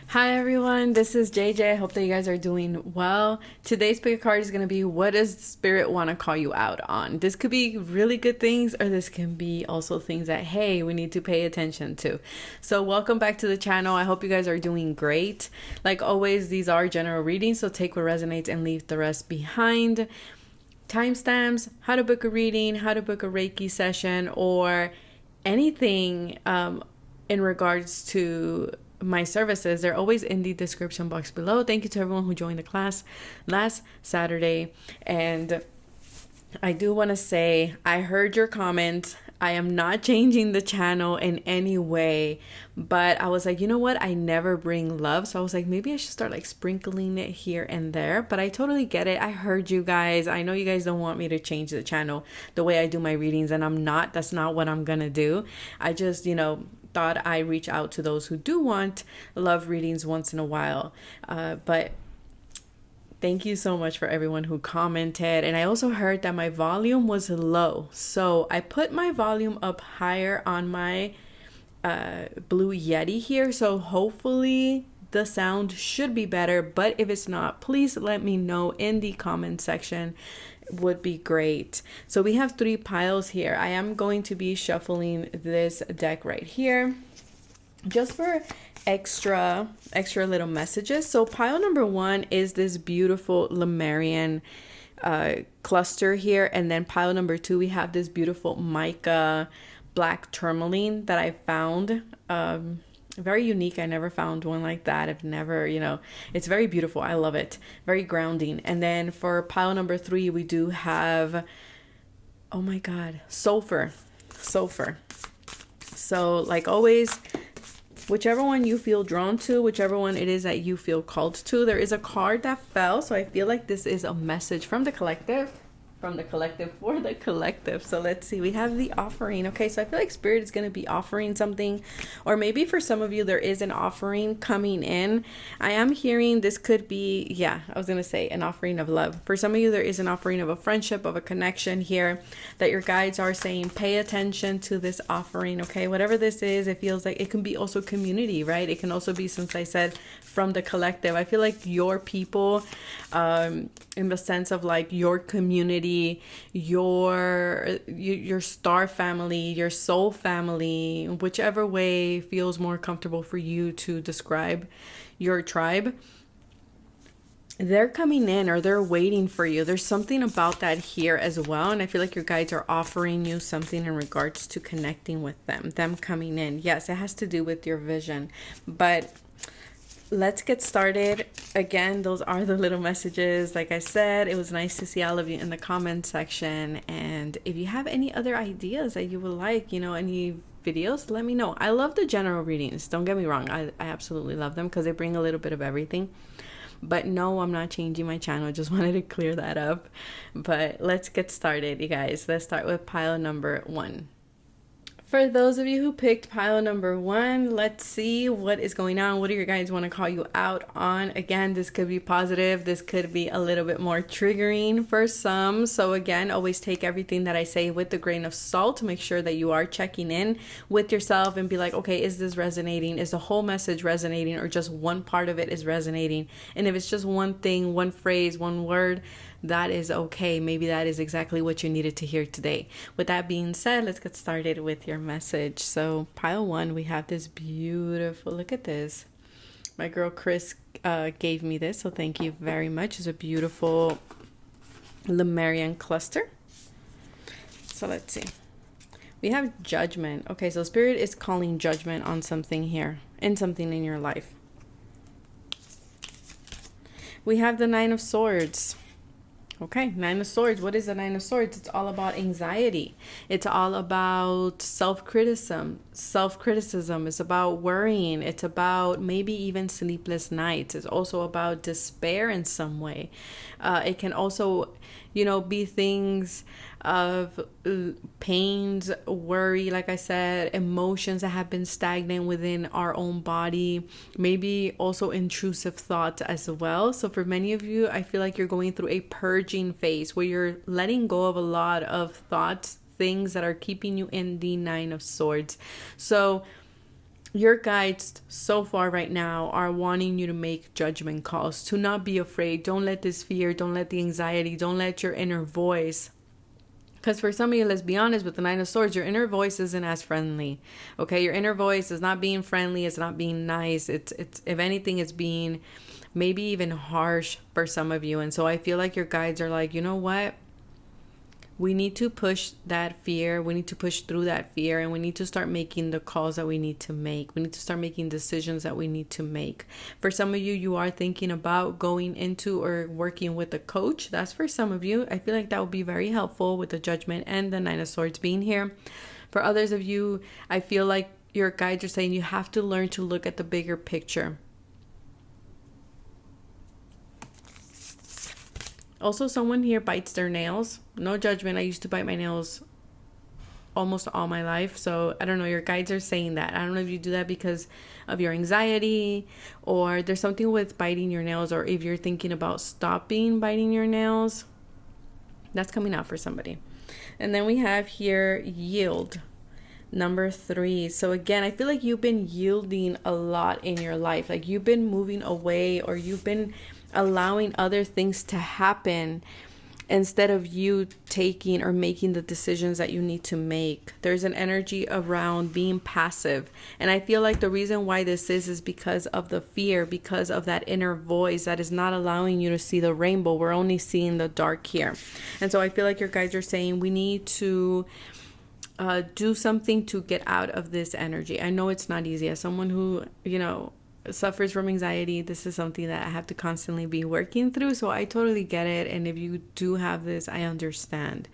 Hi everyone, this is JJ. I hope that you guys are doing well. Today's pick a card is going to be what does Spirit want to call you out on? This could be really good things or this can be also things that, hey, we need to pay attention to. So welcome back to the channel. I hope you guys are doing great. Like always, these are general readings, so take what resonates and leave the rest behind. Timestamps, how to book a reading, how to book a Reiki session, or anything in regards to my services, they're always in the description box below. Thank you to everyone who joined the class last Saturday. And I do want to say, I heard your comment. I am not changing the channel in any way, but I was like, you know what? I never bring love. So I was like, maybe I should start like sprinkling it here and there, but I totally get it. I heard you guys. I know you guys don't want me to change the channel the way I do my readings, and I'm not. That's not what I'm going to do. I just, thought I reach out to those who do want love readings once in a while. But thank you so much for everyone who commented. And I also heard that my volume was low. So I put my volume up higher on my Blue Yeti here. So hopefully the sound should be better. But if it's not, please let me know in the comment section. Would be great. So we have 3 piles here. I am going to be shuffling this deck right here just for extra little messages. So pile number 1 is this beautiful Lemurian cluster here, and then pile number 2 we have this beautiful mica black tourmaline that I found. Very unique. I never found one like that. I've never, it's very beautiful. I love it. Very grounding. And then for pile number 3, we do have, oh my God, sulfur. So like always, whichever one you feel drawn to, whichever one it is that you feel called to, there is a card that fell. So I feel like this is a message from the collective. For the collective. So let's see, we have the offering. Okay, so I feel like Spirit is going to be offering something, or maybe for some of you there is an offering coming in. I am hearing this could be, I was going to say an offering of love. For some of you there is an offering of a friendship, of a connection here, that your guides are saying pay attention to this offering. Okay, whatever this is, it feels like it can be also community, right? It can also be, since I said from the collective, I feel like your people, in the sense of like your community, your star family, your soul family, whichever way feels more comfortable for you to describe your tribe, they're coming in or they're waiting for you. There's something about that here as well. And I feel like your guides are offering you something in regards to connecting with them coming in. Yes, it has to do with your vision, but let's get started. Again, those are the little messages. Like I said, it was nice to see all of you in the comment section. And if you have any other ideas that you would like, any videos, let me know. I love the general readings. Don't get me wrong. I absolutely love them because they bring a little bit of everything. But no, I'm not changing my channel. I just wanted to clear that up. But let's get started, you guys. Let's start with pile number 1. For those of you who picked pile number 1, let's see what is going on. What do your guys want to call you out on? Again, this could be positive. This could be a little bit more triggering for some. So again, always take everything that I say with a grain of salt. Make sure that you are checking in with yourself and be like, okay, is this resonating? Is the whole message resonating, or just one part of it is resonating? And if it's just one thing, one phrase, one word, that is okay. Maybe that is exactly what you needed to hear today. With that being said, let's get started with your message. So pile 1, we have this beautiful, look at this. My girl Chris gave me this, so thank you very much. It's a beautiful Lemurian cluster. So let's see. We have judgment. Okay, so Spirit is calling judgment on something here, in something in your life. We have the 9 of Swords. Okay, 9 of Swords. What is the 9 of Swords? It's all about anxiety. It's all about self-criticism. It's about worrying. It's about maybe even sleepless nights. It's also about despair in some way. It can also, be things of pains, worry, like I said, emotions that have been stagnant within our own body, maybe also intrusive thoughts as well. So for many of you, I feel like you're going through a purging phase where you're letting go of a lot of thoughts, things that are keeping you in the 9 of Swords. So Your guides so far right now are wanting you to make judgment calls, to not be afraid. Don't let this fear, don't let the anxiety, don't let your inner voice. Because for some of you, let's be honest, with the Nine of Swords, your inner voice isn't as friendly. Okay, your inner voice is not being friendly. It's not being nice. It's if anything, it's being maybe even harsh for some of you. And so I feel like your guides are like, you know what? We need to push that fear. We need to push through that fear, and we need to start making the calls that we need to make. We need to start making decisions that we need to make. For some of you, you are thinking about going into or working with a coach. That's for some of you. I feel like that would be very helpful with the Judgment and the Nine of Swords being here. For others of you, I feel like your guides are saying you have to learn to look at the bigger picture. Also, someone here bites their nails. No judgment. I used to bite my nails almost all my life. So I don't know. Your guides are saying that. I don't know if you do that because of your anxiety, or there's something with biting your nails, or if you're thinking about stopping biting your nails. That's coming out for somebody. And then we have here yield. Number 3. So again, I feel like you've been yielding a lot in your life. Like you've been moving away, or you've been allowing other things to happen instead of you taking or making the decisions that you need to make. There's an energy around being passive. And I feel like the reason why this is because of the fear, because of that inner voice that is not allowing you to see the rainbow. We're only seeing the dark here. And so I feel like your guides are saying we need to do something to get out of this energy. I know it's not easy. As someone who, suffers from anxiety, this is something that I have to constantly be working through. So I totally get it. And if you do have this, I understand.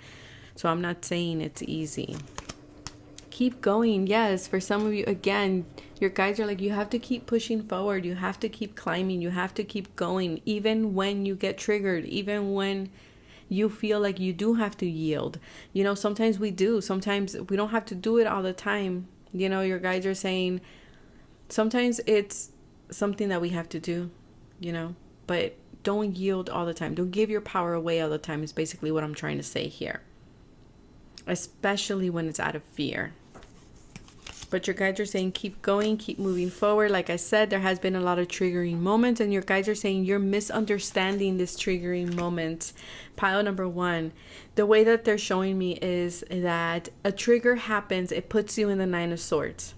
So I'm not saying it's easy. Keep going. Yes, for some of you, again, your guides are like, you have to keep pushing forward. You have to keep climbing. You have to keep going, even when you get triggered, even when you feel like you do have to yield. Sometimes we do. Sometimes we don't have to do it all the time. Your guides are saying sometimes it's something that we have to do, but don't yield all the time. Don't give your power away all the time is basically what I'm trying to say here, especially when it's out of fear. But your guides are saying keep going, keep moving forward. Like I said, there has been a lot of triggering moments, and your guides are saying you're misunderstanding this triggering moment. Pile number 1, the way that they're showing me is that a trigger happens, it puts you in the Nine of Swords.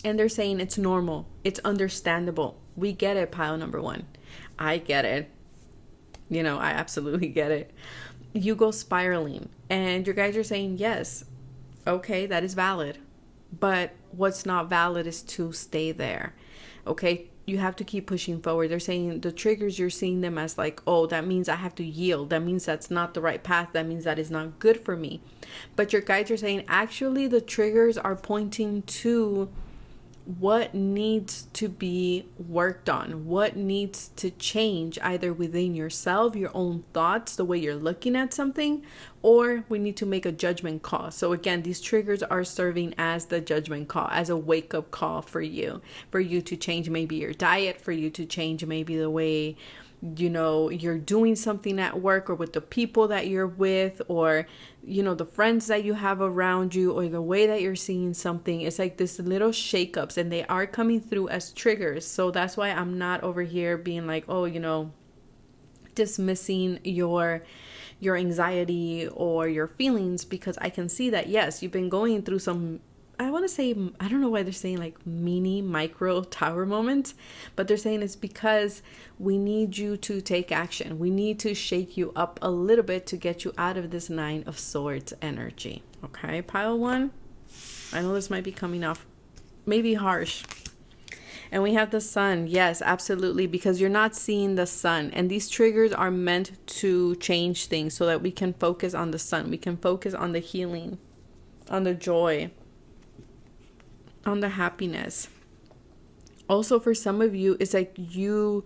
And they're saying it's normal. It's understandable. We get it, pile number 1. I get it. I absolutely get it. You go spiraling. And your guides are saying, yes, okay, that is valid. But what's not valid is to stay there. Okay, you have to keep pushing forward. They're saying the triggers, you're seeing them as like, oh, that means I have to yield. That means that's not the right path. That means that is not good for me. But your guides are saying, actually, the triggers are pointing to what needs to be worked on, what needs to change either within yourself, your own thoughts, the way you're looking at something, or we need to make a judgment call. So again, these triggers are serving as the judgment call, as a wake-up call for you to change maybe your diet, for you to change maybe the way you're doing something at work, or with the people that you're with, or the friends that you have around you, or the way that you're seeing something. It's like this little shakeups, and they are coming through as triggers. So that's why I'm not over here being like, oh, dismissing your anxiety or your feelings, because I can see that, yes, you've been going through some, I want to say, I don't know why they're saying like micro tower moments, but they're saying it's because we need you to take action. We need to shake you up a little bit to get you out of this Nine of Swords energy. Okay, pile 1. I know this might be coming off maybe harsh. And we have the Sun. Yes, absolutely, because you're not seeing the Sun. And these triggers are meant to change things so that we can focus on the Sun. We can focus on the healing, on the joy, on the happiness. Also, for some of you, it's like you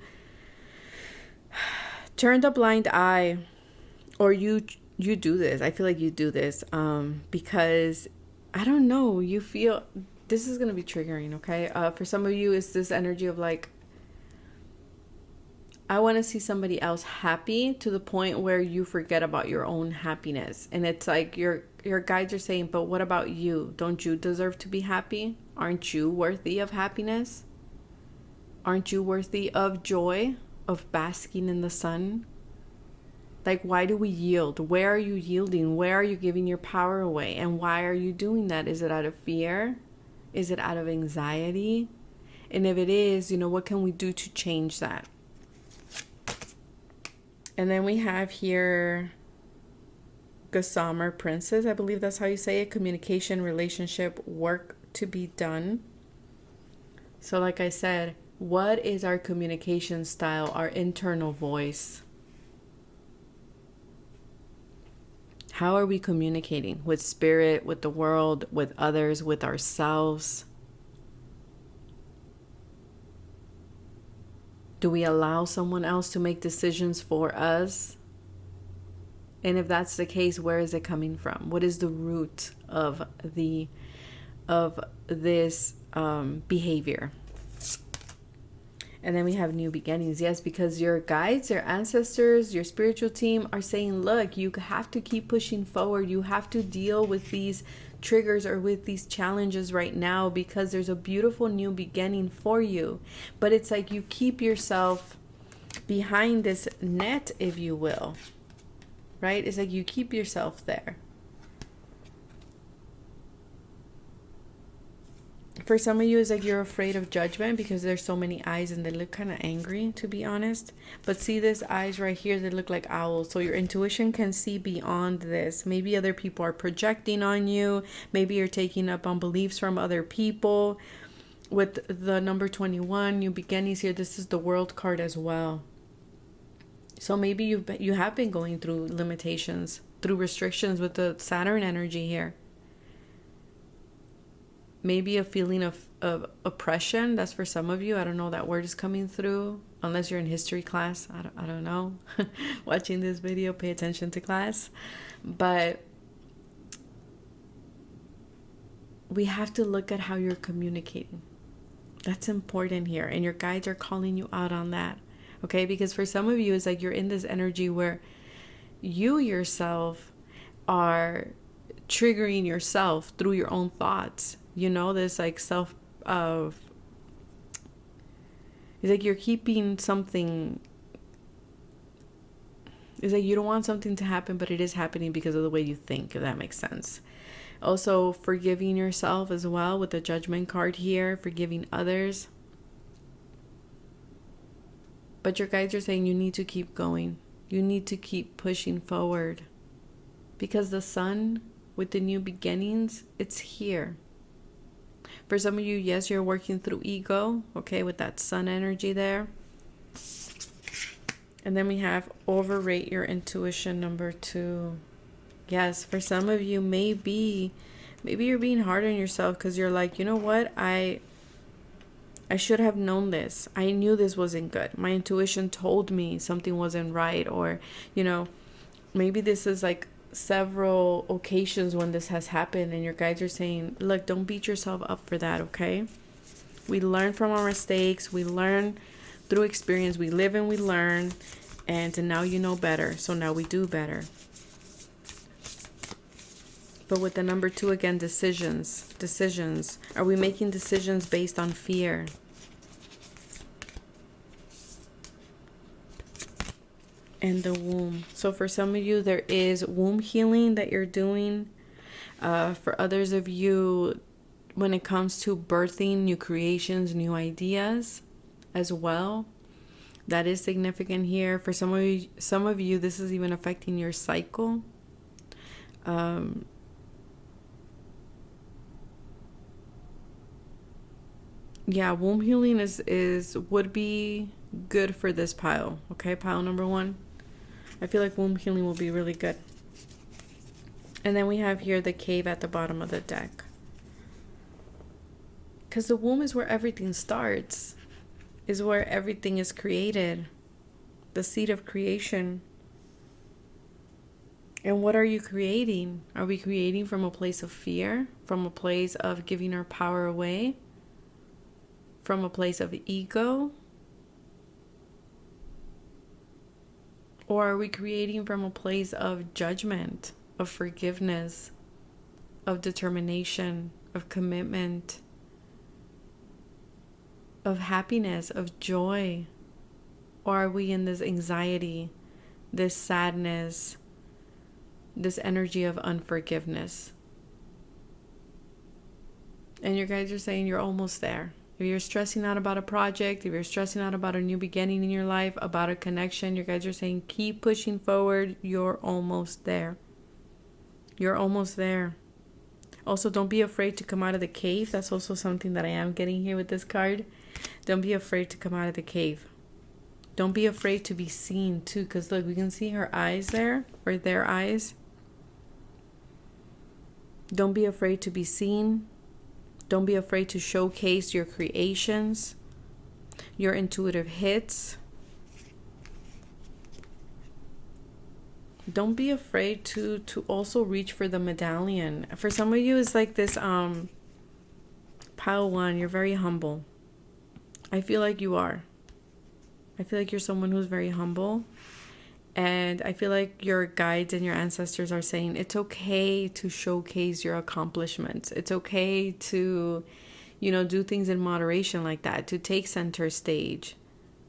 turned a blind eye, or you do this. I feel like you do this because, I don't know, you feel, this is going to be triggering, okay? For some of you, it's this energy of like, I want to see somebody else happy to the point where you forget about your own happiness. And it's like your guides are saying, but what about you? Don't you deserve to be happy? Aren't you worthy of happiness? Aren't you worthy of joy, of basking in the sun? Like, why do we yield? Where are you yielding? Where are you giving your power away? And why are you doing that? Is it out of fear? Is it out of anxiety? And if it is, what can we do to change that? And then we have here Gossamer Princess. I believe that's how you say it. Communication, relationship, work to be done. So like I said, what is our communication style, our internal voice? How are we communicating with spirit, with the world, with others, with ourselves? Do we allow someone else to make decisions for us? And if that's the case, where is it coming from? What is the root of this behavior? And then we have new beginnings. Yes, because your guides, your ancestors, your spiritual team are saying, look, you have to keep pushing forward. You have to deal with these triggers or with these challenges right now, because there's a beautiful new beginning for you. But it's like you keep yourself behind this net, if you will, right? It's like you keep yourself there. For some of you, it's like you're afraid of judgment because there's so many eyes and they look kind of angry, to be honest. But see this eyes right here, they look like owls. So your intuition can see beyond this. Maybe other people are projecting on you. Maybe you're taking up on beliefs from other people. With the number 21, new beginnings here, this is the World card as well. So maybe you have been going through limitations, through restrictions with the Saturn energy here. Maybe a feeling of oppression. That's for some of you. I don't know, that word is coming through. Unless you're in history class. I don't know. Watching this video, pay attention to class. But we have to look at how you're communicating. That's important here. And your guides are calling you out on that. Okay? Because for some of you, it's like you're in this energy where you yourself are triggering yourself through your own thoughts. This like it's like you're keeping something. It's like you don't want something to happen, but it is happening because of the way you think, if that makes sense. Also, forgiving yourself as well with the Judgment card here, forgiving others. But your guides are saying you need to keep going. You need to keep pushing forward. Because the sun, with the new beginnings, it's here. For some of you, yes, you're working through ego, okay, with that sun energy there. And then we have overrate your intuition, number 2. Yes, for some of you, maybe you're being hard on yourself because you're like, you know what, I should have known this. I knew this wasn't good. My intuition told me something wasn't right. Or, maybe this is like several occasions when this has happened and your guides are saying, look, don't beat yourself up for that, okay? We learn from our mistakes. We learn through experience. We live and we learn. And now you know better. So now we do better. But with the number 2 again, decisions. Are we making decisions based on fear? And the womb. So for some of you, there is womb healing that you're doing. For others of you, when it comes to birthing new creations, new ideas as well, that is significant here. For some of you, this is even affecting your cycle. Yeah, womb healing would be good for this pile. Okay, pile number 1. I feel like womb healing will be really good. And then we have here the cave at the bottom of the deck. Because the womb is where everything starts. Is where everything is created. The seed of creation. And what are you creating? Are we creating from a place of fear? From a place of giving our power away? From a place of ego? Or are we creating from a place of judgment, of forgiveness, of determination, of commitment, of happiness, of joy? Or are we in this anxiety, this sadness, this energy of unforgiveness? And your guides are saying you're almost there. If you're stressing out about a project, if you're stressing out about a new beginning in your life, about a connection, your guides are saying keep pushing forward. You're almost there. You're almost there. Also, don't be afraid to come out of the cave. That's also something that I am getting here with this card. Don't be afraid to come out of the cave. Don't be afraid to be seen too, because look, we can see her eyes there, or their eyes. Don't be afraid to be seen. Don't be afraid to showcase your creations, your intuitive hits. Don't be afraid to also reach for the medallion. For some of you, it's like this pile one. You're very humble. I feel like you are. I feel like you're someone who's very humble. And I feel like your guides and your ancestors are saying it's okay to showcase your accomplishments. It's okay to, do things in moderation like that, to take center stage,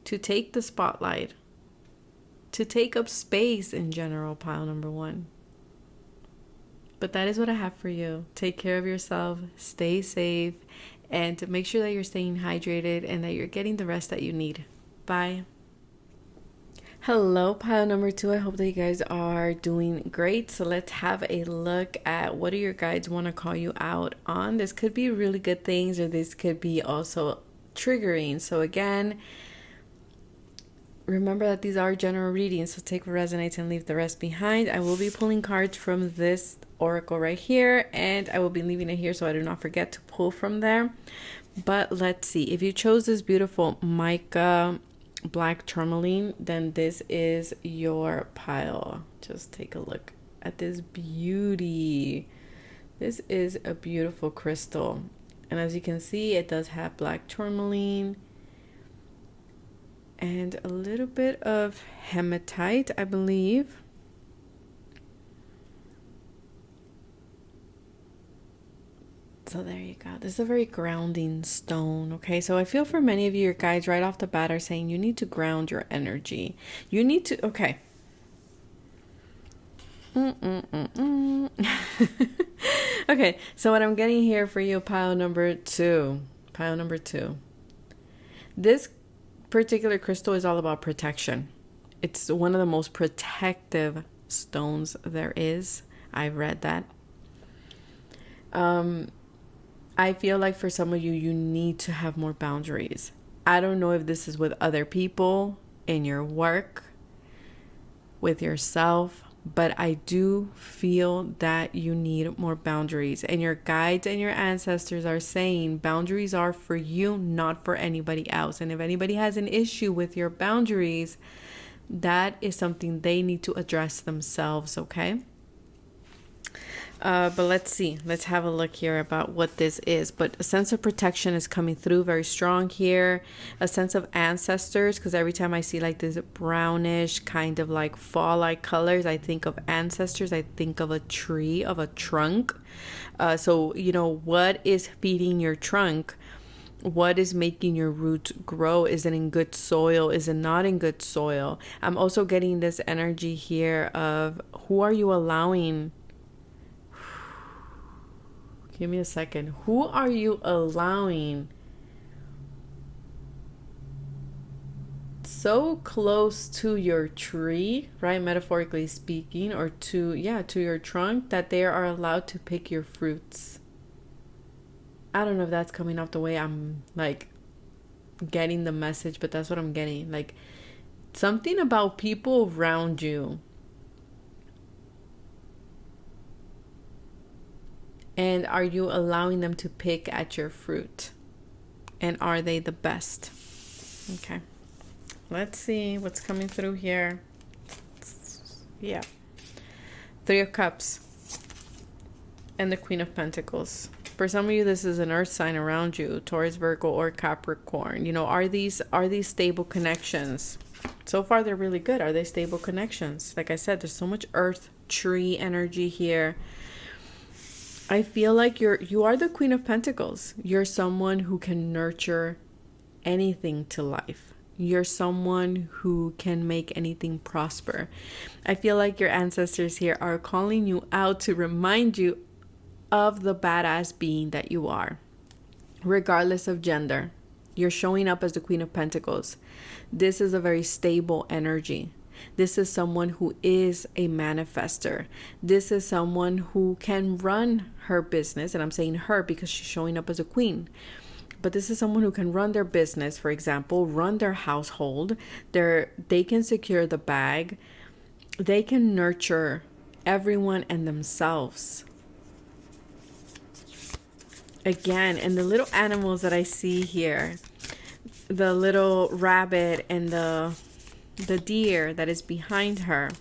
to take the spotlight, to take up space in general, pile number one. But that is what I have for you. Take care of yourself, stay safe, and to make sure that you're staying hydrated and that you're getting the rest that you need. Bye. Hello, pile number two. I hope that you guys are doing great. So let's have a look at what do your guides want to call you out on. This could be really good things, or this could be also triggering. So again, remember that these are general readings, so take what resonates and leave the rest behind. I will be pulling cards from this oracle right here, and I will be leaving it here so I do not forget to pull from there. But let's see. If you chose this beautiful mica black tourmaline, then this is your pile. Just take a look at this beauty. This is a beautiful crystal, and as you can see, it does have black tourmaline and a little bit of hematite, I believe. So there you go. This is a very grounding stone. Okay, so I feel for many of you, your guides right off the bat are saying you need to ground your energy. You need to, okay. Okay, so what I'm getting here for you, pile number two. This particular crystal is all about protection. It's one of the most protective stones there is. I've read that. I feel like for some of you, you need to have more boundaries. I don't know if this is with other people, in your work, with yourself, but I do feel that you need more boundaries. And your guides and your ancestors are saying boundaries are for you, not for anybody else. And if anybody has an issue with your boundaries, that is something they need to address themselves, okay? But let's see. Let's have a look here about what this is. But a sense of protection is coming through very strong here. A sense of ancestors, because every time I see like this brownish kind of like fall-like colors, I think of ancestors. I think of a tree, of a trunk. So, what is feeding your trunk? What is making your roots grow? Is it in good soil? Is it not in good soil? I'm also getting this energy here of who are you allowing? Give me a second. Who are you allowing so close to your tree, right? Metaphorically speaking, or to your trunk, that they are allowed to pick your fruits. I don't know if that's coming off the way I'm like getting the message, but that's what I'm getting. Like something about people around you. And are you allowing them to pick at your fruit? And are they the best? Okay. Let's see what's coming through here. Yeah. 3 of Cups. And the Queen of Pentacles. For some of you, this is an earth sign around you. Taurus, Virgo, or Capricorn. Are these stable connections? So far, they're really good. Are they stable connections? Like I said, there's so much earth tree energy here. I feel like you are the Queen of Pentacles. You're someone who can nurture anything to life. You're someone who can make anything prosper. I feel like your ancestors here are calling you out to remind you of the badass being that you are, regardless of gender. You're showing up as the Queen of Pentacles. This is a very stable energy. This is someone who is a manifester. This is someone who can run her business. And I'm saying her because she's showing up as a queen. But this is someone who can run their business, for example, run their household. They can secure the bag. They can nurture everyone and themselves. Again, and the little animals that I see here, the little rabbit and the deer that is behind her.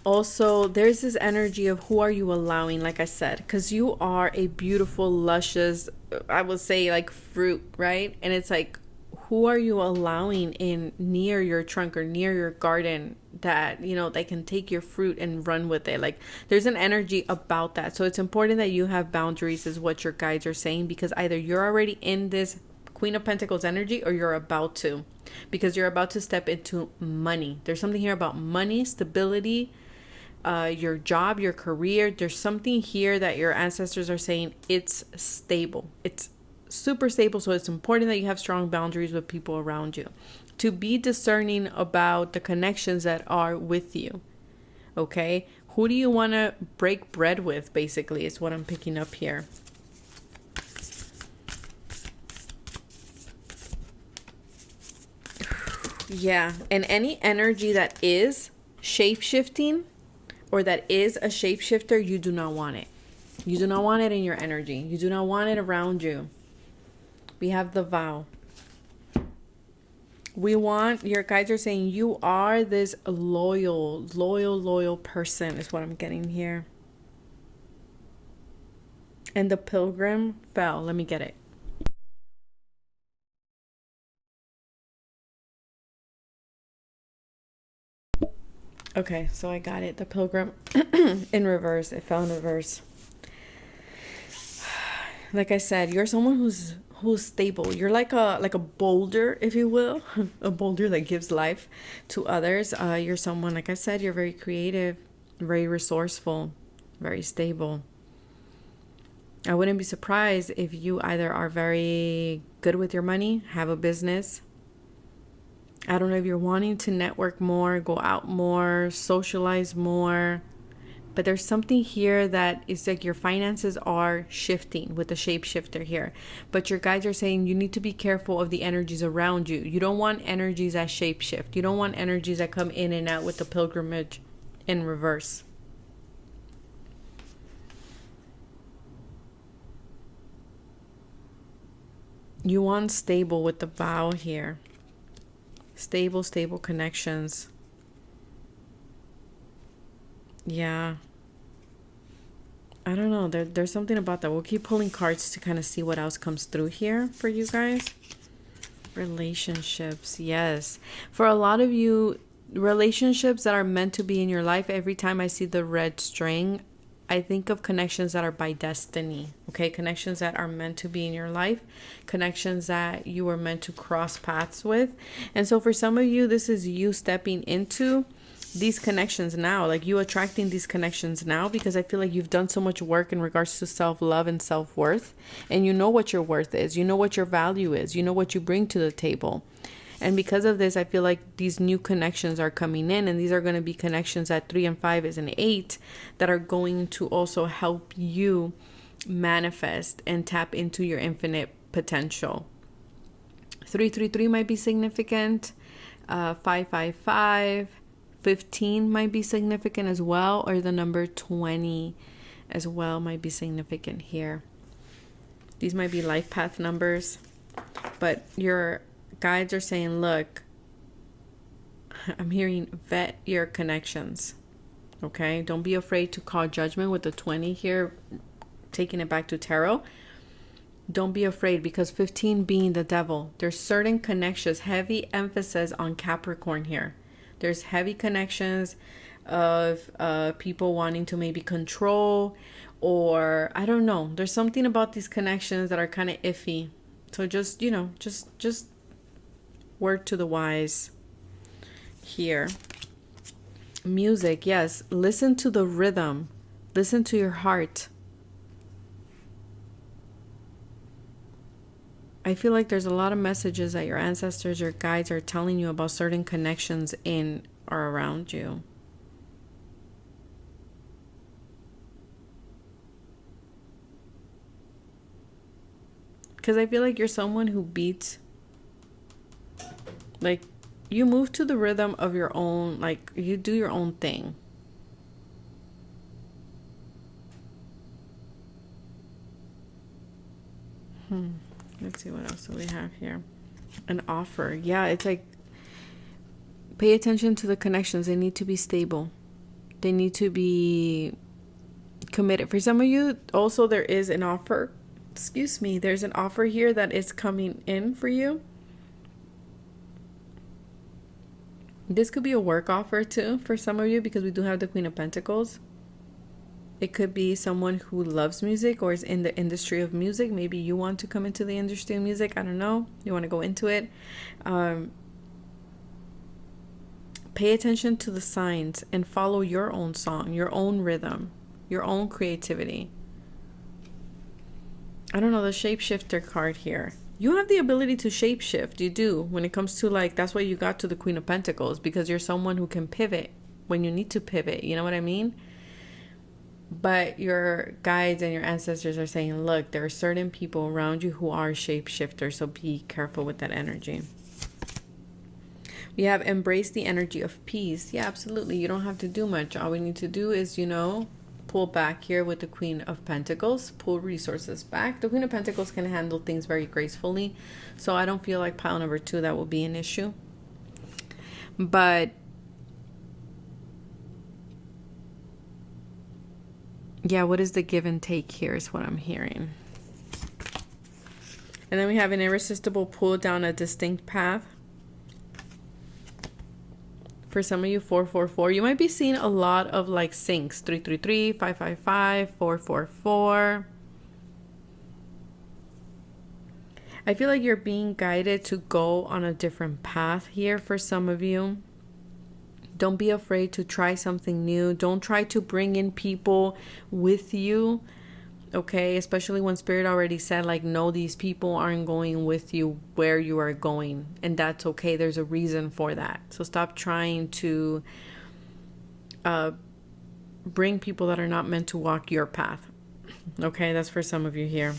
Also, there's this energy of who are you allowing, like I said, because you are a beautiful, luscious, I would say like fruit, right? And it's like, who are you allowing in near your trunk or near your garden that, you know, they can take your fruit and run with it? Like, there's an energy about that. So it's important that you have boundaries, is what your guides are saying, because either you're already in this Queen of Pentacles energy or you're about to, because you're about to step into money. There's something here about money, stability, your job, your career. There's something here that your ancestors are saying it's stable. It's super stable. So it's important that you have strong boundaries with people around you, to be discerning about the connections that are with you. Okay, who do you want to break bread with, basically, is what I'm picking up here. Yeah, and any energy that is shape-shifting or that is a shapeshifter, you do not want it. You do not want it in your energy. You do not want it around you. We have the vow. We want, your guides are saying you are this loyal person, is what I'm getting here. And the pilgrim fell. Let me get it. Okay, so I got it. The pilgrim in reverse. It fell in reverse. Like I said, you're someone who's stable. You're like a boulder, if you will, a boulder that gives life to others. You're someone, like I said, you're very creative, very resourceful, very stable. I wouldn't be surprised if you either are very good with your money, have a business. I don't know if you're wanting to network more, go out more, socialize more. But there's something here that is like your finances are shifting with the shapeshifter here. But your guides are saying you need to be careful of the energies around you. You don't want energies that shapeshift. You don't want energies that come in and out with the pilgrimage in reverse. You want stable with the vow here. Stable connections. Yeah. I don't know. There's something about that. We'll keep pulling cards to kind of see what else comes through here for you guys. Relationships. Yes. For a lot of you, relationships that are meant to be in your life, every time I see the red string, I think of connections that are by destiny. Okay. Connections that are meant to be in your life. Connections that you were meant to cross paths with. And so for some of you, this is you stepping into these connections now, like you attracting these connections now, because I feel like you've done so much work in regards to self-love and self-worth, and you know what your worth is, you know what your value is, you know what you bring to the table. And because of this, I feel like these new connections are coming in, and these are going to be connections at 3 and 5 is an 8 that are going to also help you manifest and tap into your infinite potential. 333 might be significant. 555. 15 might be significant as well, or the number 20 as well might be significant here. These might be life path numbers, but your guides are saying, look, I'm hearing vet your connections. Okay, don't be afraid to call judgment with the 20 here, taking it back to tarot. Don't be afraid, because 15 being the devil, there's certain connections, heavy emphasis on Capricorn here. There's heavy connections of people wanting to maybe control, or I don't know. There's something about these connections that are kind of iffy. So just, just word to the wise here. Music, yes. Listen to the rhythm. Listen to your heart. I feel like there's a lot of messages that your ancestors, your guides are telling you about certain connections in or around you. Because I feel like you're someone who beats, like, you move to the rhythm of your own, like, you do your own thing. Let's see, what else do we have here? An offer. Yeah, it's like, pay attention to the connections. They need to be stable. They need to be committed. For some of you, also, there is an offer. Excuse me. There's an offer here that is coming in for you. This could be a work offer too for some of you, because we do have the Queen of Pentacles. It could be someone who loves music or is in the industry of music. Maybe you want to come into the industry of music. I don't know. You want to go into it. Pay attention to the signs and follow your own song, your own rhythm, your own creativity. I don't know, the shapeshifter card here. You have the ability to shapeshift. You do. When it comes to, like, that's why you got to the Queen of Pentacles, because you're someone who can pivot when you need to pivot. You know what I mean? But your guides and your ancestors are saying, look, there are certain people around you who are shapeshifters, so be careful with that energy. We have embraced the energy of peace. Yeah, absolutely. You don't have to do much. All we need to do is, pull back here with the Queen of Pentacles, pull resources back. The Queen of Pentacles can handle things very gracefully, so I don't feel like pile number 2, that will be an issue. But yeah, what is the give and take here is what I'm hearing. And then we have an irresistible pull down a distinct path. For some of you, 444. You might be seeing a lot of like syncs. 333, 555, 444. I feel like you're being guided to go on a different path here for some of you. Don't be afraid to try something new. Don't try to bring in people with you. Okay, especially when Spirit already said, like, no, these people aren't going with you where you are going. And that's okay. There's a reason for that. So stop trying to bring people that are not meant to walk your path. Okay, that's for some of you here.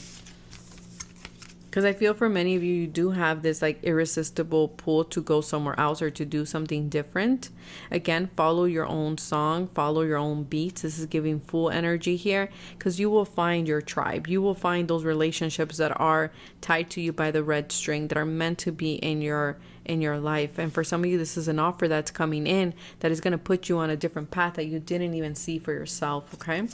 Because I feel for many of you, you do have this like irresistible pull to go somewhere else or to do something different. Again, follow your own song, follow your own beats. This is giving full energy here, because you will find your tribe. You will find those relationships that are tied to you by the red string, that are meant to be in your life. And for some of you, this is an offer that's coming in that is going to put you on a different path that you didn't even see for yourself. Okay.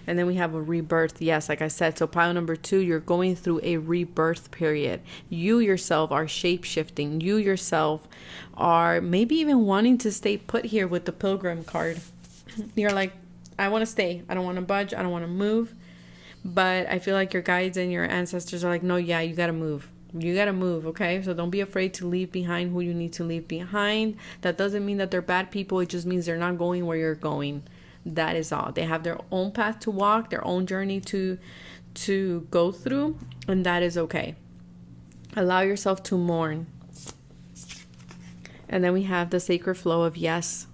And then we have a rebirth. Yes, like I said, so pile number 2, you're going through a rebirth period. You yourself are shape-shifting. You yourself are maybe even wanting to stay put here with the Pilgrim card. You're like, I want to stay. I don't want to budge. I don't want to move. But I feel like your guides and your ancestors are like, no, yeah, you got to move. You got to move, okay? So don't be afraid to leave behind who you need to leave behind. That doesn't mean that they're bad people. It just means they're not going where you're going. That is all. They have their own path to walk, their own journey to go through, and that is okay. Allow yourself to mourn. And then we have the sacred flow of yes.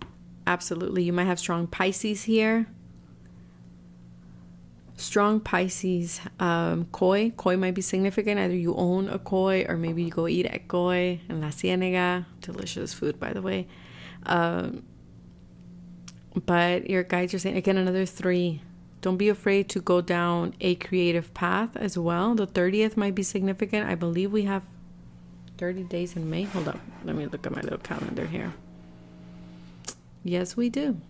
Absolutely. You might have strong Pisces here. Strong Pisces. Koi. Koi might be significant. Either you own a koi or maybe you go eat at koi in La Ciénaga. Delicious food, by the way. But your guides are saying, again, another 3. Don't be afraid to go down a creative path as well. The 30th might be significant. I believe we have 30 days in May. Hold up. Let me look at my little calendar here. Yes, we do.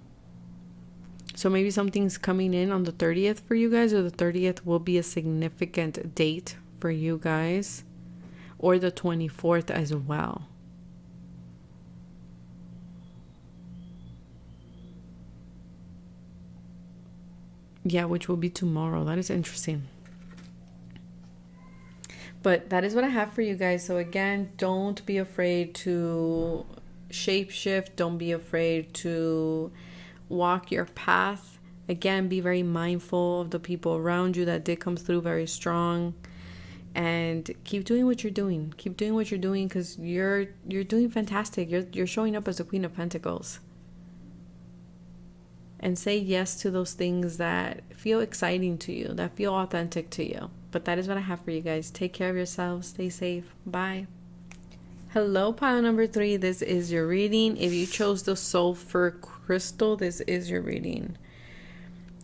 So maybe something's coming in on the 30th for you guys, or the 30th will be a significant date for you guys, or the 24th as well. Yeah, which will be tomorrow. That is interesting. But that is what I have for you guys. So again, don't be afraid to shape shift. Don't be afraid to walk your path. Again, be very mindful of the people around you that did come through very strong. And keep doing what you're doing. Keep doing what you're doing, because you're doing fantastic. You're showing up as the Queen of Pentacles. And say yes to those things that feel exciting to you, that feel authentic to you. But that is what I have for you guys. Take care of yourselves. Stay safe. Bye. Hello, pile number 3. This is your reading. If you chose the sulfur crystal, this is your reading.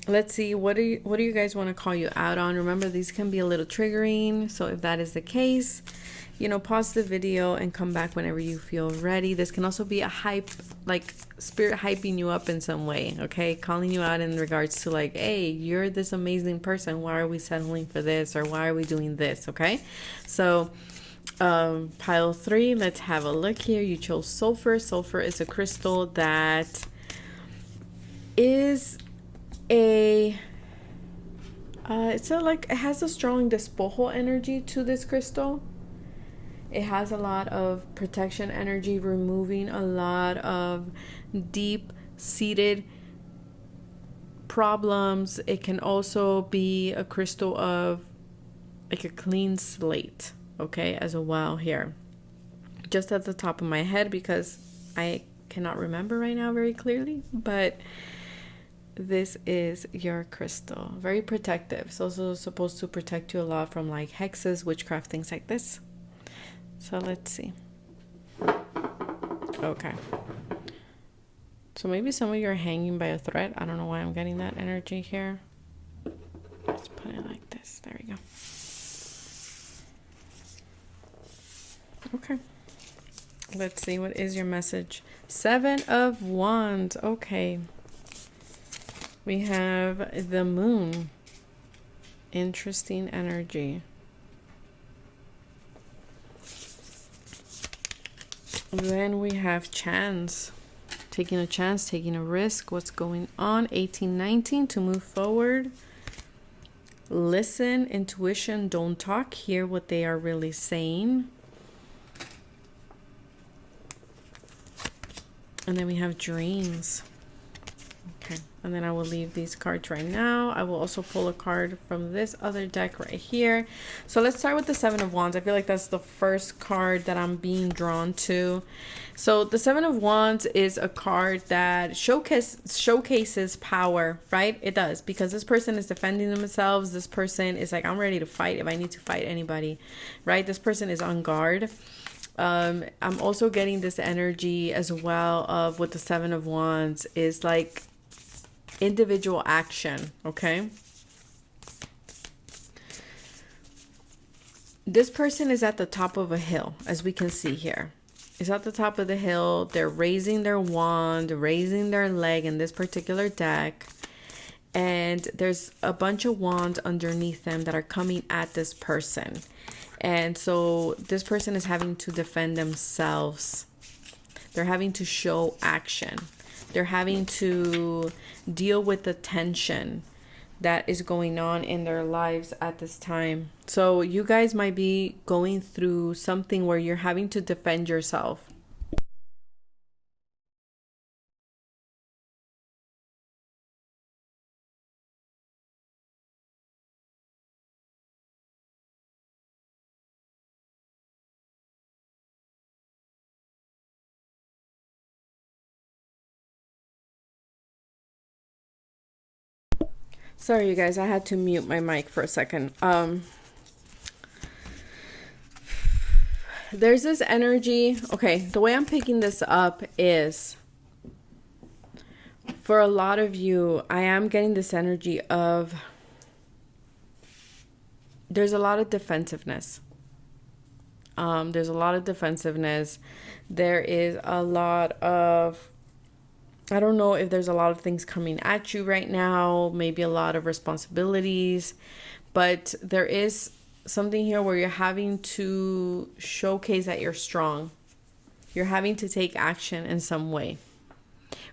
Let's see, what do you guys want to call you out on? Remember, these can be a little triggering. So if that is the case, pause the video and come back whenever you feel ready. This can also be a hype, like spirit hyping you up in some way, okay? Calling you out in regards to like, hey, you're this amazing person. Why are we settling for this? Or why are we doing this, okay? So pile 3, let's have a look here. You chose sulfur. Sulfur is a crystal that is it has a strong despojo energy to this crystal. It has a lot of protection energy, removing a lot of deep seated problems. It can also be a crystal of like a clean slate, okay, as well here. Just at the top of my head, because I cannot remember right now very clearly, but this is your crystal. Very protective. It's also supposed to protect you a lot from like hexes, witchcraft, things like this. So let's see. Okay. So maybe some of you are hanging by a thread. I don't know why I'm getting that energy here. Let's put it like this. There we go. Okay. Let's see. What is your message? 7 of Wands. Okay. We have the moon. Interesting energy. Then we have chance. Taking a chance, taking a risk. What's going on? 18, 19 to move forward. Listen, intuition, don't talk. Hear what they are really saying. And then we have dreams. Okay, and then I will leave these cards right now. I will also pull a card from this other deck right here. So let's start with the 7 of Wands. I feel like that's the first card that I'm being drawn to. So the 7 of Wands is a card that showcases power, right? It does, because this person is defending themselves. This person is like, I'm ready to fight if I need to fight anybody, right? This person is on guard. I'm also getting this energy as well of what the 7 of Wands is like. Individual action, okay? This person is at the top of a hill, as we can see here. It's at the top of the hill. They're raising their wand, raising their leg in this particular deck. And there's a bunch of wands underneath them that are coming at this person. And so this person is having to defend themselves. They're having to show action. They're having to deal with the tension that is going on in their lives at this time. So you guys might be going through something where you're having to defend yourself. Sorry, you guys, I had to mute my mic for a second. There's this energy. Okay, the way I'm picking this up is, for a lot of you, I am getting this energy of, there's a lot of defensiveness. There's a lot of defensiveness. There is a lot of, I don't know if there's a lot of things coming at you right now, maybe a lot of responsibilities, but there is something here where you're having to showcase that you're strong. You're having to take action in some way.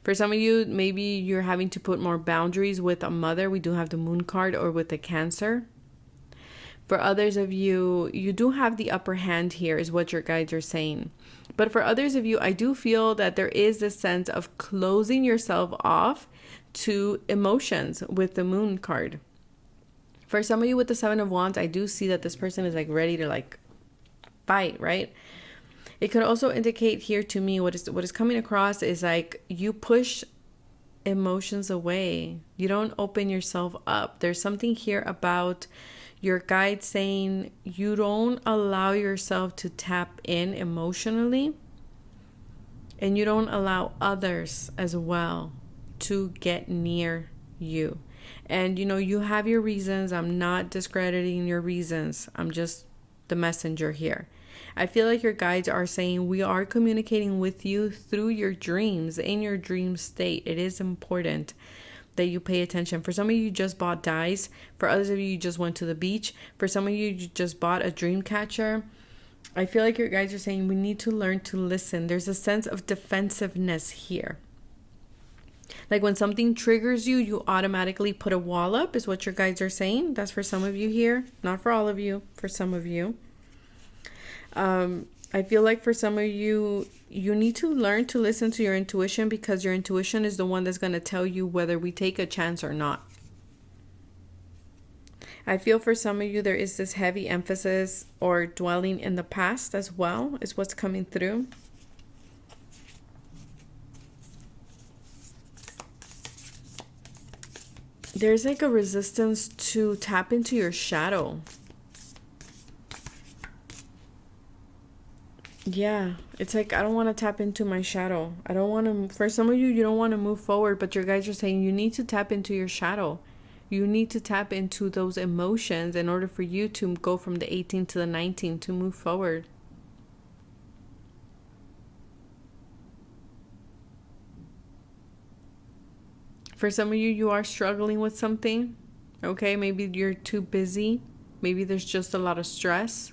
For some of you, maybe you're having to put more boundaries with a mother. We do have the moon card, or with the Cancer. For others of you, you do have the upper hand here, is what your guides are saying. But for others of you, I do feel that there is this sense of closing yourself off to emotions with the moon card. For some of you with the Seven of Wands, I do see that this person is like ready to like fight, right? It could also indicate here to me what is coming across is like you push emotions away. You don't open yourself up. There's something here about your guide saying you don't allow yourself to tap in emotionally, and you don't allow others as well to get near you. And you have your reasons. I'm not discrediting your reasons. I'm just the messenger here. I feel like your guides are saying we are communicating with you through your dreams, in your dream state. It is important that you pay attention. For some of you just bought dice. For others of you just went to the beach. For some of you just bought a dream catcher. I feel like your guides are saying we need to learn to listen. There's a sense of defensiveness here. Like when something triggers you, you automatically put a wall up, is what your guides are saying. That's for some of you here. Not for all of you. For some of you. I feel like for some of you, you need to learn to listen to your intuition, because your intuition is the one that's going to tell you whether we take a chance or not. I feel for some of you, there is this heavy emphasis or dwelling in the past as well, is what's coming through. There's like a resistance to tap into your shadow. Yeah, it's like I don't want to tap into my shadow. I don't want to. For some of you, you don't want to move forward, but your guides are saying you need to tap into your shadow. You need to tap into those emotions in order for you to go from the 18 to the 19 to move forward. For some of you, you are struggling with something. Okay, maybe you're too busy. Maybe there's just a lot of stress.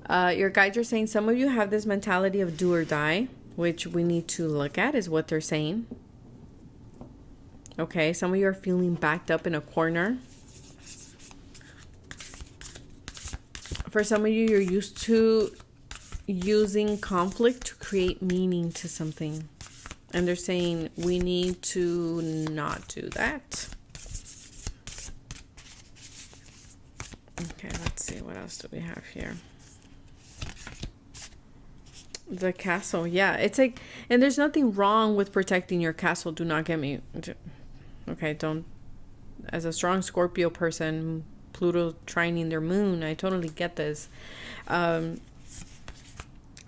Your guides are saying some of you have this mentality of do or die, which we need to look at, is what they're saying. Okay, some of you are feeling backed up in a corner. For some of you, you're used to using conflict to create meaning to something. And they're saying we need to not do that. Okay, let's see. What else do we have here? The castle. Yeah, it's like, and there's nothing wrong with protecting your castle. Do not get me. Okay, don't. As a strong Scorpio person, Pluto trining their moon, I totally get this.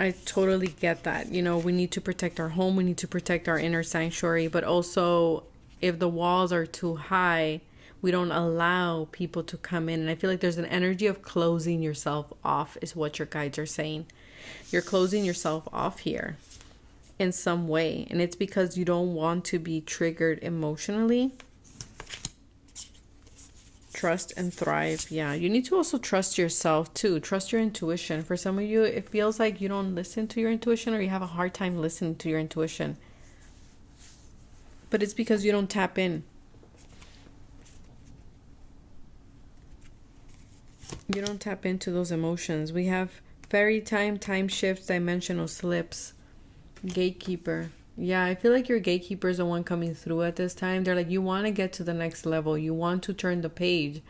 I totally get that. We need to protect our home. We need to protect our inner sanctuary. But also, if the walls are too high, we don't allow people to come in. And I feel like there's an energy of closing yourself off, is what your guides are saying. You're closing yourself off here in some way. And it's because you don't want to be triggered emotionally. Trust and thrive. Yeah, you need to also trust yourself too. Trust your intuition. For some of you, it feels like you don't listen to your intuition, or you have a hard time listening to your intuition. But it's because you don't tap in. You don't tap into those emotions. We have fairy time shifts, dimensional slips, gatekeeper. Yeah, I feel like your gatekeeper is the one coming through at this time. They're like, you want to get to the next level. You want to turn the page.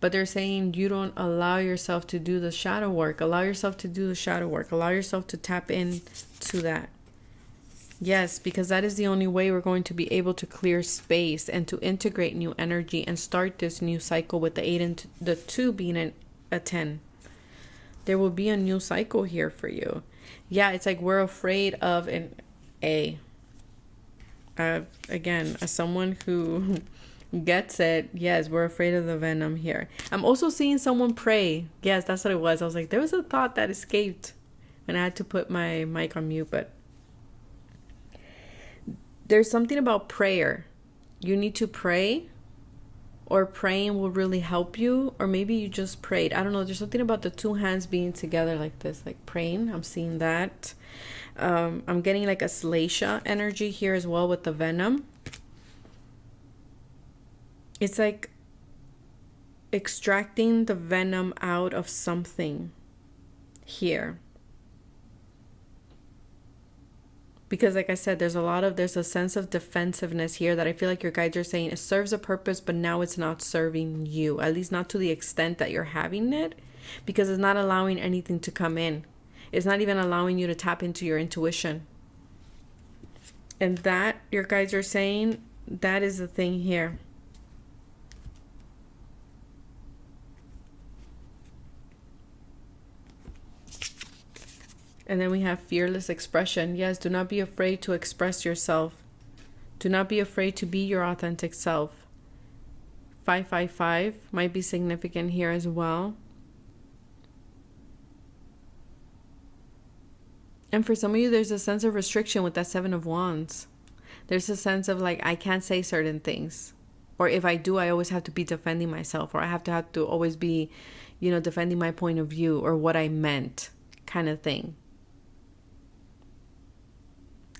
But they're saying you don't allow yourself to do the shadow work. Allow yourself to do the shadow work. Allow yourself to tap into that. Yes, because that is the only way we're going to be able to clear space and to integrate new energy and start this new cycle with the 8 and the 2 being a 10. There will be a new cycle here for you. Yeah, it's like we're afraid of again, as someone who gets it, yes, we're afraid of the venom here. I'm also seeing someone pray. Yes, that's what it was. I was like, there was a thought that escaped and I had to put my mic on mute, but there's something about prayer. You need to pray, or praying will really help you, or maybe you just prayed. I don't know. There's something about the two hands being together like this, like praying. I'm seeing that. I'm getting like a Slatia energy here as well with the venom. It's like extracting the venom out of something here. Because like I said, there's a sense of defensiveness here that I feel like your guides are saying it serves a purpose, but now it's not serving you, at least not to the extent that you're having it, because it's not allowing anything to come in. It's not even allowing you to tap into your intuition. And that, your guides are saying, that is the thing here. And then we have fearless expression. Yes, do not be afraid to express yourself. Do not be afraid to be your authentic self. 555 might be significant here as well. And for some of you, there's a sense of restriction with that Seven of Wands. There's a sense of like, I can't say certain things. Or if I do, I always have to be defending myself. Or I have to always be, defending my point of view or what I meant, kind of thing.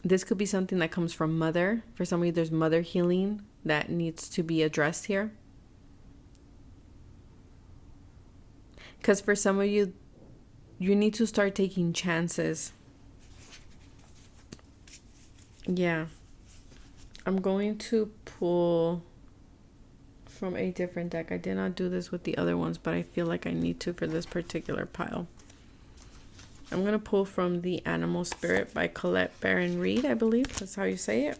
This could be something that comes from mother. For some of you, there's mother healing that needs to be addressed here. Because for some of you, you need to start taking chances. Yeah. I'm going to pull from a different deck. I did not do this with the other ones, but I feel like I need to for this particular pile. I'm going to pull from The Animal Spirit by Colette Baron Reed, I believe. That's how you say it.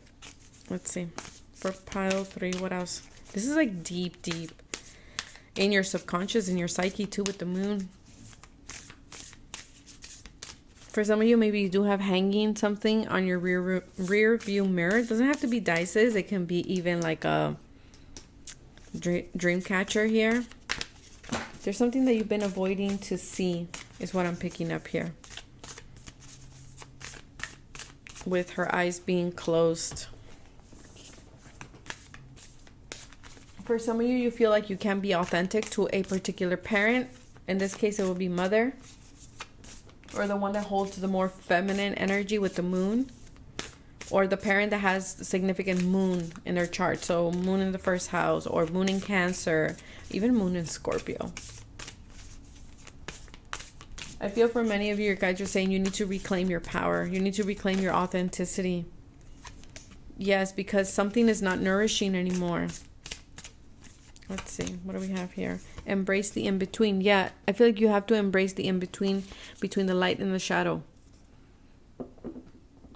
Let's see. For pile 3, what else? This is like deep, deep. In your subconscious, in your psyche too, with the moon. For some of you, maybe you do have hanging something on your rear view mirror. It doesn't have to be dices. It can be even like a dream catcher here. There's something that you've been avoiding to see, is what I'm picking up here. With her eyes being closed. For some of you, you feel like you can be authentic to a particular parent. In this case, it will be mother. Or the one that holds the more feminine energy with the moon. Or the parent that has significant moon in their chart. So moon in the first house, or moon in Cancer, even moon in Scorpio. I feel for many of you, your guides are saying you need to reclaim your power. You need to reclaim your authenticity. Yes, because something is not nourishing anymore. Let's see. What do we have here? Embrace the in-between. Yeah, I feel like you have to embrace the in-between, between the light and the shadow.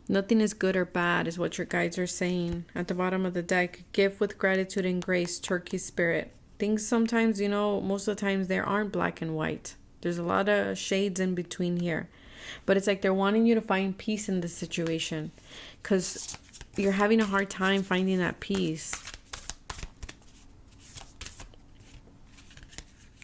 Nothing is good or bad is what your guides are saying. At the bottom of the deck, give with gratitude and grace, Turkey spirit. Things sometimes, most of the times they aren't black and white. There's a lot of shades in between here. But it's like they're wanting you to find peace in this situation. Because you're having a hard time finding that peace.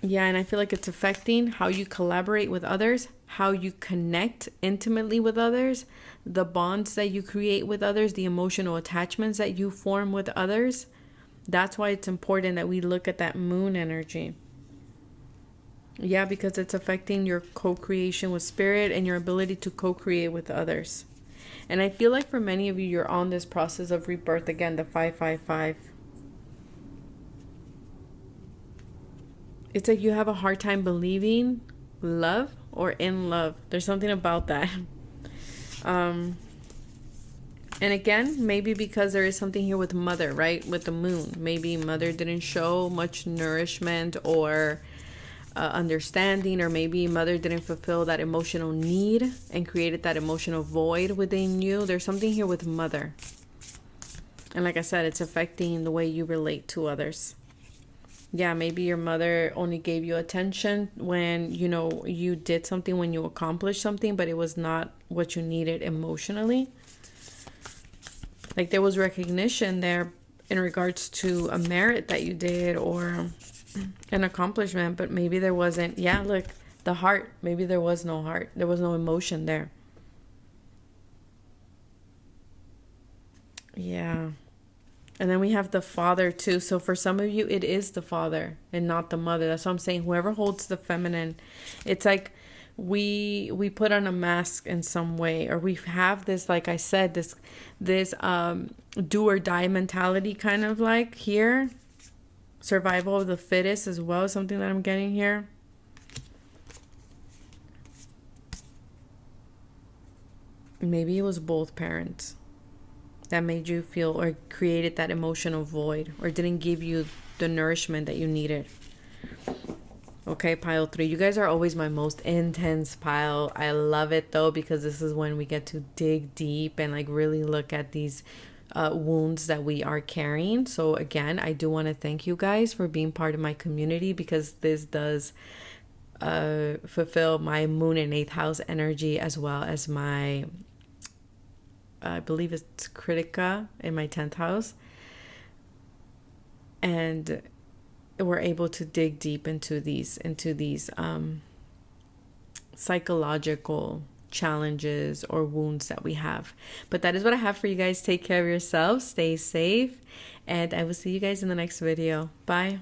Yeah, and I feel like it's affecting how you collaborate with others, how you connect intimately with others, the bonds that you create with others, the emotional attachments that you form with others. That's why it's important that we look at that moon energy. Yeah, because it's affecting your co-creation with spirit and your ability to co-create with others. And I feel like for many of you, you're on this process of rebirth again, the 555. It's like you have a hard time believing love or in love. There's something about that. And again, maybe because there is something here with mother, right? With the moon. Maybe mother didn't show much nourishment or understanding, or maybe mother didn't fulfill that emotional need and created that emotional void within you. There's something here with mother. And like I said, it's affecting the way you relate to others. Yeah, maybe your mother only gave you attention when, you did something, when you accomplished something, but it was not what you needed emotionally. Like there was recognition there in regards to a merit that you did or an accomplishment, but maybe there wasn't. Yeah, look, the heart, maybe there was no heart. There was no emotion there. Yeah. And then we have the father too. So for some of you, it is the father and not the mother. That's what I'm saying. Whoever holds the feminine, it's like we put on a mask in some way, or we have this, like I said, this do or die mentality, kind of like here. Survival of the fittest as well, something that I'm getting here. Maybe it was both parents that made you feel or created that emotional void, or didn't give you the nourishment that you needed. Okay, pile 3. You guys are always my most intense pile. I love it though, because this is when we get to dig deep and like really look at these wounds that we are carrying. So again, I do want to thank you guys for being part of my community, because this does fulfill my moon and 8th house energy, as well as my I believe it's Critica in my 10th house. And we're able to dig deep into these psychological challenges or wounds that we have. But that is what I have for you guys. Take care of yourselves, stay safe, and I will see you guys in the next video. Bye.